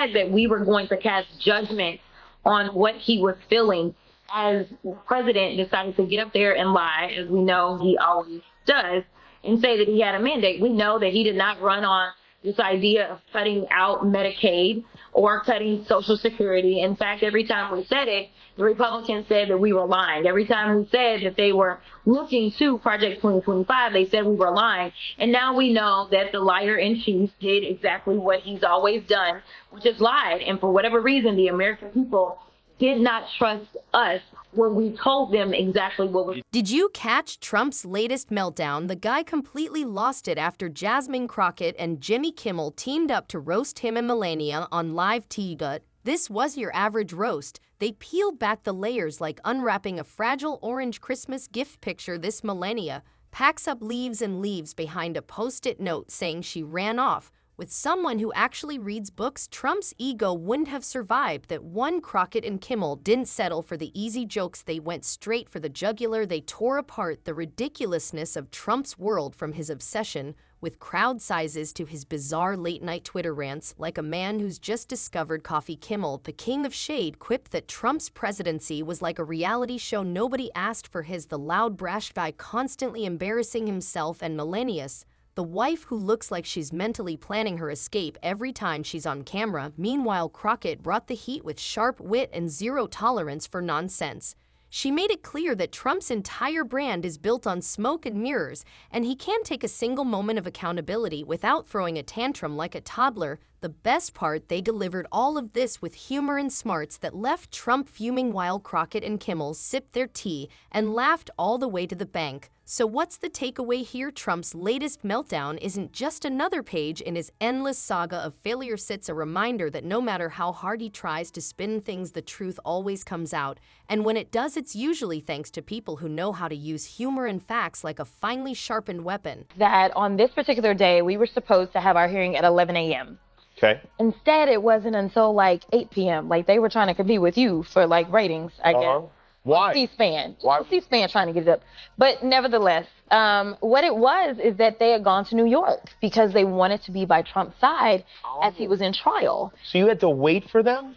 decide that we were going to cast judgment on what he was feeling as the president decided to get up there and lie, as we know he always does, and say that he had a mandate. We know that he did not run on this idea of cutting out Medicaid or cutting Social Security. In fact, every time we said it, the Republicans said that we were lying. Every time we said that they were looking to Project 2025, they said we were lying. And now we know that the liar-in-chief did exactly what he's always done, which is lied. And for whatever reason, the American people did not trust us when we told them exactly what was. Did you catch Trump's latest meltdown? The guy completely lost it after Jasmine Crockett and Jimmy Kimmel teamed up to roast him and Melania on live TV. This was your average roast. They peeled back the layers like unwrapping a fragile orange Christmas gift picture. This Melania packs up leaves and leaves behind a post-it note saying she ran off with someone who actually reads books. Trump's ego wouldn't have survived that. One, Crockett and Kimmel didn't settle for the easy jokes. They went straight for the jugular. They tore apart the ridiculousness of Trump's world, from his obsession with crowd sizes to his bizarre late-night Twitter rants. Like a man who's just discovered coffee, Kimmel, the king of shade, quipped that Trump's presidency was like a reality show nobody asked for. The loud, brash guy constantly embarrassing himself, and Melania's the wife who looks like she's mentally planning her escape every time she's on camera. Meanwhile, Crockett brought the heat with sharp wit and zero tolerance for nonsense. She made it clear that Trump's entire brand is built on smoke and mirrors, and he can't take a single moment of accountability without throwing a tantrum like a toddler. The best part, they delivered all of this with humor and smarts that left Trump fuming, while Crockett and Kimmel sipped their tea and laughed all the way to the bank. So what's the takeaway here? Trump's latest meltdown isn't just another page in his endless saga of failure. It's a reminder that no matter how hard he tries to spin things, the truth always comes out. And when it does, it's usually thanks to people who know how to use humor and facts like a finely sharpened weapon. That on this particular day, we were supposed to have our hearing at 11 a.m. Okay. Instead, it wasn't until like 8 p.m. Like they were trying to compete with you for like ratings, I guess. Why? C-SPAN. Why? C-SPAN trying to get it up. But nevertheless, what it was is that they had gone to New York because they wanted to be by Trump's side as he was in trial. So you had to wait for them?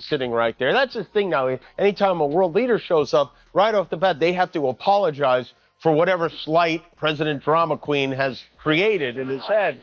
Sitting right there. That's the thing now. Anytime a world leader shows up, right off the bat, they have to apologize for whatever slight President Drama Queen has created in his head.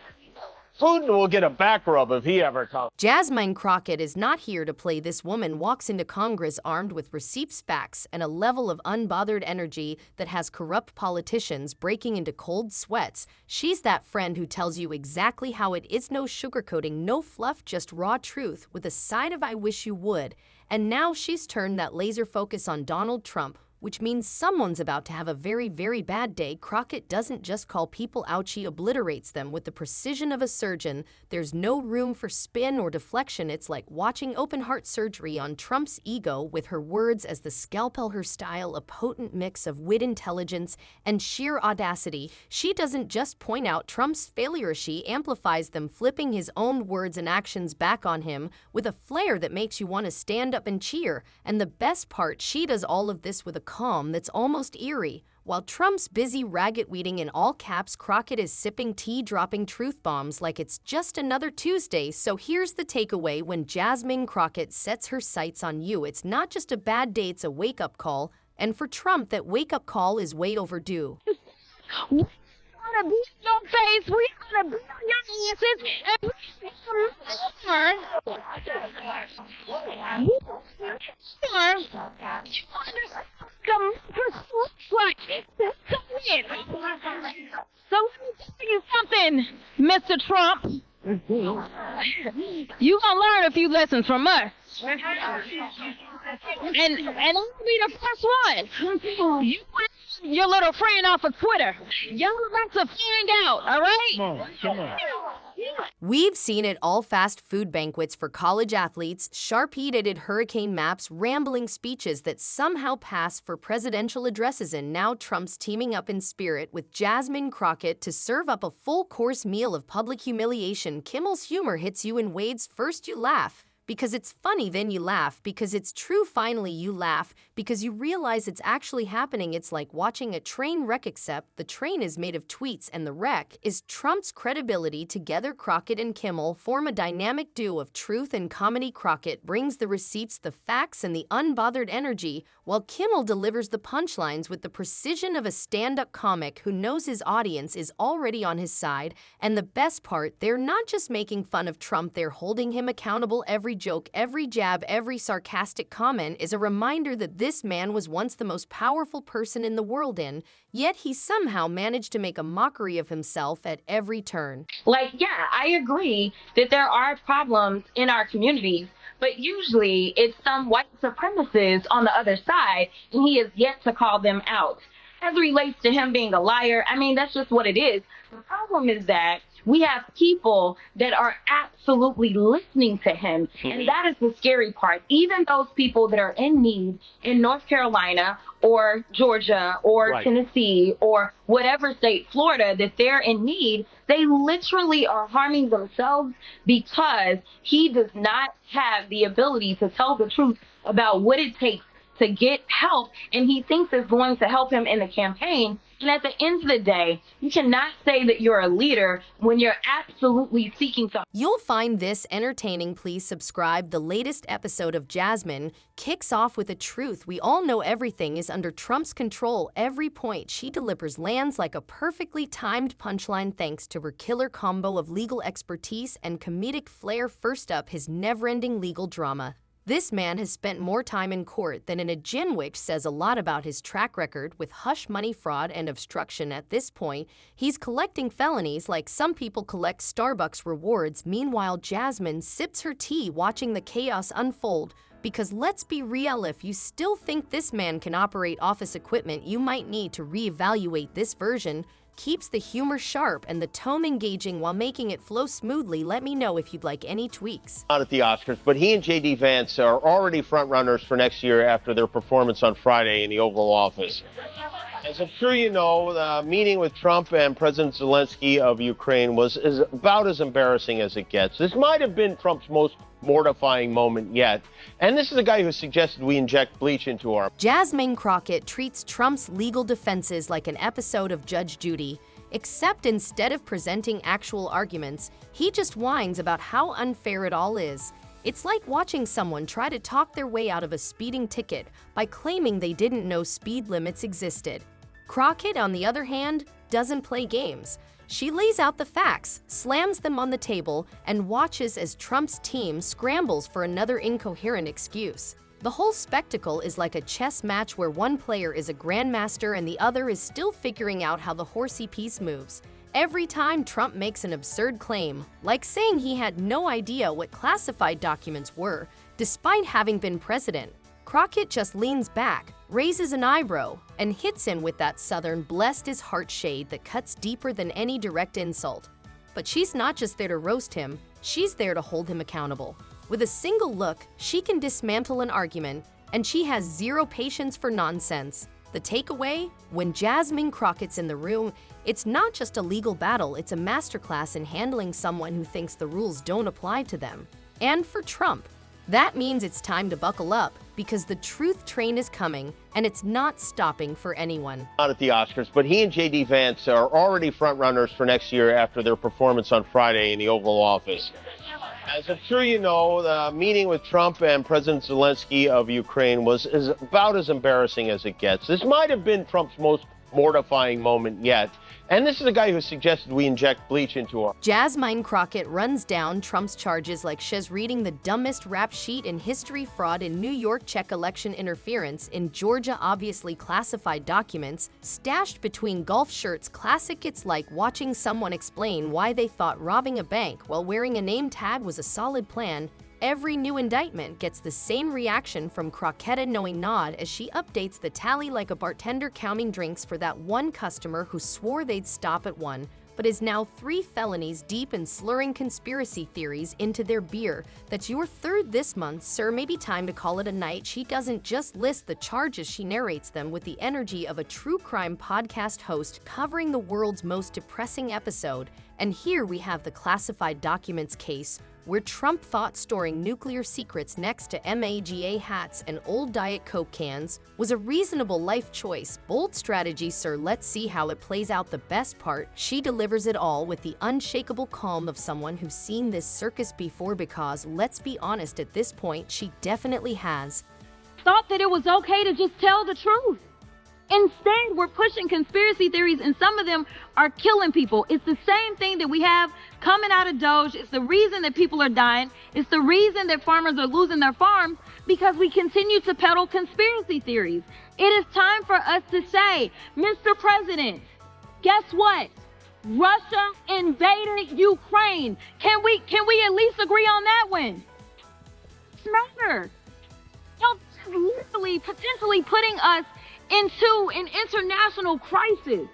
Putin will get a back rub if he ever comes. Jasmine Crockett is not here to play. This woman walks into Congress armed with receipts, facts, and a level of unbothered energy that has corrupt politicians breaking into cold sweats. She's that friend who tells you exactly how it is. No sugarcoating, no fluff, just raw truth with a side of "I wish you would." And now she's turned that laser focus on Donald Trump, which means someone's about to have a very, very bad day. Crockett doesn't just call people out, she obliterates them with the precision of a surgeon. There's no room for spin or deflection. It's like watching open-heart surgery on Trump's ego, with her words as the scalpel, her style a potent mix of wit, intelligence, and sheer audacity. She doesn't just point out Trump's failures, she amplifies them, flipping his own words and actions back on him with a flair that makes you want to stand up and cheer. And the best part, she does all of this with a calm that's almost eerie. While Trump's busy ragged-weeding in all caps, Crockett is sipping tea, dropping truth bombs like it's just another Tuesday. So here's the takeaway: when Jasmine Crockett sets her sights on you, it's not just a bad day, it's a wake-up call. And for Trump, that wake-up call is way overdue. We're gonna beat your face, we're gonna beat your asses, and So let me tell you something, Mr. Trump. You gonna learn a few lessons from us. And I'll be the first one. You and your little friend off of Twitter. Y'all about to find out, all right? Come on. We've seen it all: fast food banquets for college athletes, sharp-edited hurricane maps, rambling speeches that somehow pass for presidential addresses, and now Trump's teaming up in spirit with Jasmine Crockett to serve up a full-course meal of public humiliation. Kimmel's humor hits you in waves. First you laugh, Because it's funny, then you laugh. Because it's true, finally you laugh. Because you realize it's actually happening. It's like watching a train wreck, except the train is made of tweets and the wreck is Trump's credibility. Together, Crockett and Kimmel form a dynamic duo of truth and comedy. Crockett brings the receipts, the facts, and the unbothered energy, while Kimmel delivers the punchlines with the precision of a stand-up comic who knows his audience is already on his side. And the best part, they're not just making fun of Trump, they're holding him accountable. Every joke, every jab, every sarcastic comment is a reminder that this man was once the most powerful person in the world, yet he somehow managed to make a mockery of himself at every turn. Like, yeah, I agree that there are problems in our communities, but usually it's some white supremacists on the other side, and he is yet to call them out. As it relates to him being a liar, I mean, that's just what it is. The problem is that we have people that are absolutely listening to him, and that is the scary part. Even those people that are in need in North Carolina or Georgia or Tennessee or whatever state, Florida, that they're in need, they literally are harming themselves because he does not have the ability to tell the truth about what it takes to get help, and he thinks it's going to help him in the campaign. And at the end of the day, you cannot say that you're a leader when you're absolutely seeking to. You'll find this entertaining. Please subscribe. The latest episode of Jasmine kicks off with a truth. We all know everything is under Trump's control. Every point she delivers lands like a perfectly timed punchline thanks to her killer combo of legal expertise and comedic flair. First up, his never-ending legal drama. This man has spent more time in court than in a gin, which says a lot about his track record with hush money fraud and obstruction. At this point, he's collecting felonies like some people collect Starbucks rewards. Meanwhile, Jasmine sips her tea watching the chaos unfold. Because let's be real, if you still think this man can operate office equipment, you might need to reevaluate. This version keeps the humor sharp and the tone engaging while making it flow smoothly. Let me know if you'd like any tweaks. Not at the Oscars, but he and J.D. Vance are already front runners for next year after their performance on Friday in the Oval Office. As I'm sure you know, the meeting with Trump and President Zelensky of Ukraine was about as embarrassing as it gets. This might have been Trump's most mortifying moment yet. And this is a guy who suggested we inject bleach into our... Jasmine Crockett treats Trump's legal defenses like an episode of Judge Judy, except instead of presenting actual arguments, he just whines about how unfair it all is. It's like watching someone try to talk their way out of a speeding ticket by claiming they didn't know speed limits existed. Crockett, on the other hand, doesn't play games. She lays out the facts, slams them on the table, and watches as Trump's team scrambles for another incoherent excuse. The whole spectacle is like a chess match where one player is a grandmaster and the other is still figuring out how the horsey piece moves. Every time Trump makes an absurd claim, like saying he had no idea what classified documents were, despite having been president, Crockett just leans back, raises an eyebrow, and hits him with that southern blessed his heart shade that cuts deeper than any direct insult. But she's not just there to roast him, she's there to hold him accountable. With a single look, she can dismantle an argument, and she has zero patience for nonsense. The takeaway? When Jasmine Crockett's in the room, it's not just a legal battle, it's a masterclass in handling someone who thinks the rules don't apply to them. And for Trump, that means it's time to buckle up, because the truth train is coming, and it's not stopping for anyone. Not at the Oscars, but he and J.D. Vance are already front runners for next year after their performance on Friday in the Oval Office. As I'm sure you know, the meeting with Trump and President Zelensky of Ukraine was about as embarrassing as it gets. This might have been Trump's most mortifying moment yet. And this is a guy who suggested we inject bleach into our... Jasmine Crockett runs down Trump's charges like she's reading the dumbest rap sheet in history: fraud in New York, check election interference in Georgia, obviously classified documents stashed between golf shirts. Classic. It's like watching someone explain why they thought robbing a bank while wearing a name tag was a solid plan. Every new indictment gets the same reaction from Crockett, a knowing nod as she updates the tally like a bartender counting drinks for that one customer who swore they'd stop at one, but is now 3 felonies deep and slurring conspiracy theories into their beer. That's your third this month, sir. Maybe time to call it a night. She doesn't just list the charges, she narrates them with the energy of a true crime podcast host covering the world's most depressing episode. And here we have the classified documents case. where Trump thought storing nuclear secrets next to MAGA hats and old Diet Coke cans was a reasonable life choice. Bold strategy, sir. Let's see how it plays out. The best part, she delivers it all with the unshakable calm of someone who's seen this circus before, because, let's be honest, at this point, she definitely has. Thought that it was okay to just tell the truth. Instead, we're pushing conspiracy theories, and some of them are killing people. It's the same thing that we have coming out of Doge. It's the reason that people are dying. It's the reason that farmers are losing their farms, because we continue to peddle conspiracy theories. It is time for us to say, Mr. President, guess what? Russia invaded Ukraine. Can we at least agree on that one? It's matter. Literally, potentially putting us into an international crisis.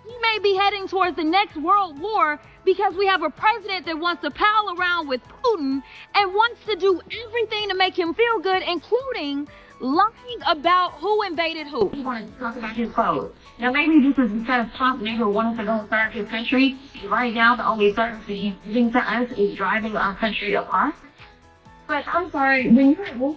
We may be heading towards the next world war because we have a president that wants to pal around with Putin and wants to do everything to make him feel good, including lying about who invaded who. He wanted to talk about his clothes. Now, maybe this is because Trump never wanted to go serve his country. Right now, the only service that he's giving to us is driving our country apart. But I'm sorry, when you're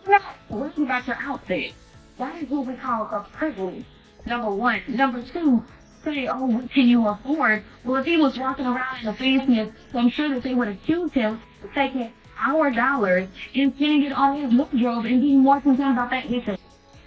not worried about your outfit, that is what we call a privilege, number one. Number two, say, oh, what can you afford? Well, if he was walking around in the fanciest, I'm sure that they would accuse him of taking our dollars and spending it on his wardrobe and being more concerned about that. Listen,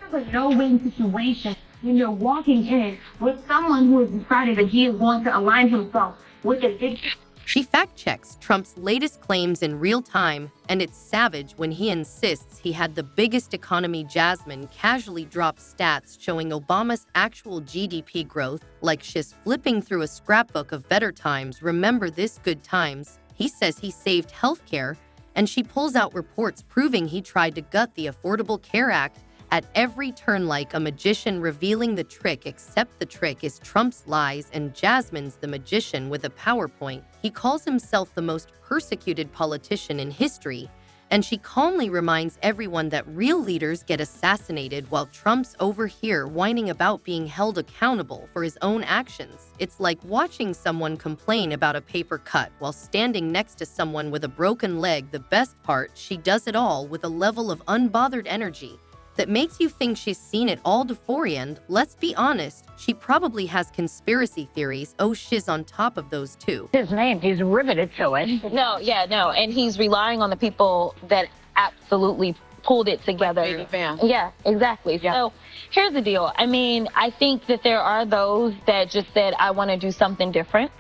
it's a no-win situation when you're walking in with someone who has decided that he is going to align himself with a dictator. She fact-checks Trump's latest claims in real time, and it's savage when he insists he had the biggest economy. Jasmine casually drops stats showing Obama's actual GDP growth, like she's flipping through a scrapbook of better times. Remember this good times? He says he saved healthcare, and she pulls out reports proving he tried to gut the Affordable Care Act at every turn, like a magician revealing the trick, except the trick is Trump's lies and Jasmine's the magician with a PowerPoint. He calls himself the most persecuted politician in history, and she calmly reminds everyone that real leaders get assassinated while Trump's over here whining about being held accountable for his own actions. It's like watching someone complain about a paper cut while standing next to someone with a broken leg. The best part, she does it all with a level of unbothered energy that makes you think she's seen it all before. And let's be honest, she probably has conspiracy theories. Oh, she's on top of those too. His name, he's riveted to it. No, and he's relying on the people that absolutely pulled it together. Yeah, exactly. Yeah. So here's the deal. I mean, I think that there are those that just said, I want to do something different.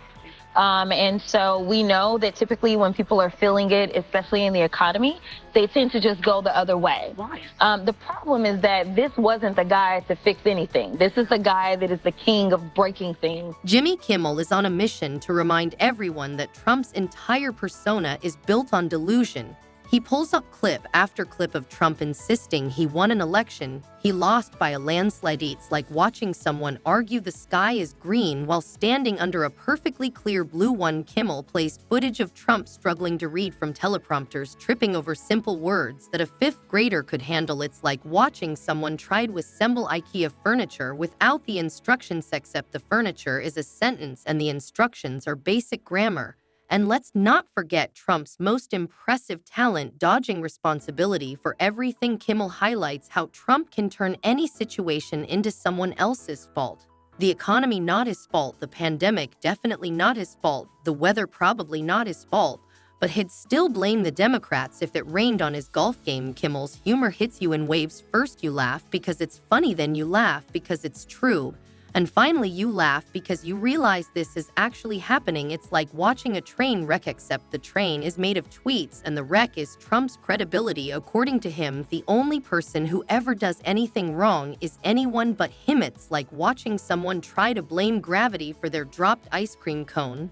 And so we know that typically when people are feeling it, especially in the economy, they tend to just go the other way. The problem is that this wasn't the guy to fix anything. This is the guy that is the king of breaking things. Jimmy Kimmel is on a mission to remind everyone that Trump's entire persona is built on delusion. He pulls up clip after clip of Trump insisting he won an election he lost by a landslide. It's like watching someone argue the sky is green while standing under a perfectly clear blue one. Kimmel placed footage of Trump struggling to read from teleprompters, tripping over simple words that a fifth grader could handle. It's like watching someone try to assemble IKEA furniture without the instructions, except the furniture is a sentence and the instructions are basic grammar. And let's not forget Trump's most impressive talent, dodging responsibility for everything. Kimmel highlights how Trump can turn any situation into someone else's fault. The economy not his fault, the pandemic definitely not his fault, the weather probably not his fault, but he'd still blame the Democrats if it rained on his golf game. Kimmel's humor hits you in waves. First you laugh because it's funny, then you laugh because it's true. And finally, you laugh because you realize this is actually happening. It's like watching a train wreck, except the train is made of tweets and the wreck is Trump's credibility. According to him, the only person who ever does anything wrong is anyone but him. It's like watching someone try to blame gravity for their dropped ice cream cone.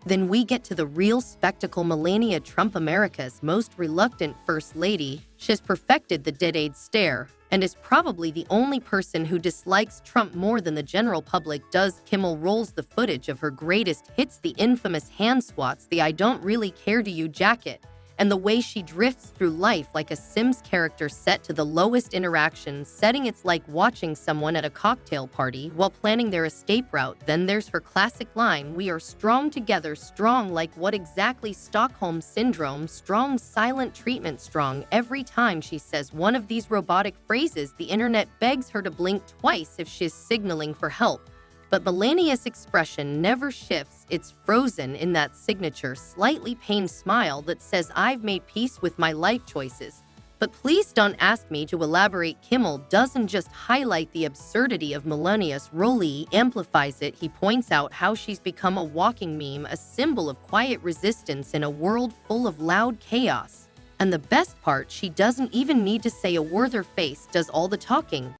Then we get to the real spectacle. Melania Trump, America's most reluctant first lady, she's perfected the dead-aid stare and is probably the only person who dislikes Trump more than the general public does. Kimmel rolls the footage of her greatest hits, the infamous hand swats, the I don't really care to you jacket, and the way she drifts through life like a Sims character set to the lowest interaction setting. It's like watching someone at a cocktail party while planning their escape route. Then there's her classic line, "We are strong together, strong like what exactly? Stockholm Syndrome, strong silent treatment, strong." Every time she says one of these robotic phrases, the internet begs her to blink twice if she's signaling for help. But Melania's expression never shifts. It's frozen in that signature, slightly pained smile that says, "I've made peace with my life choices." But please don't ask me to elaborate. Kimmel doesn't just highlight the absurdity of Melania's role, he amplifies it. He points out how she's become a walking meme, a symbol of quiet resistance in a world full of loud chaos. And the best part, she doesn't even need to say a word. Her face does all the talking.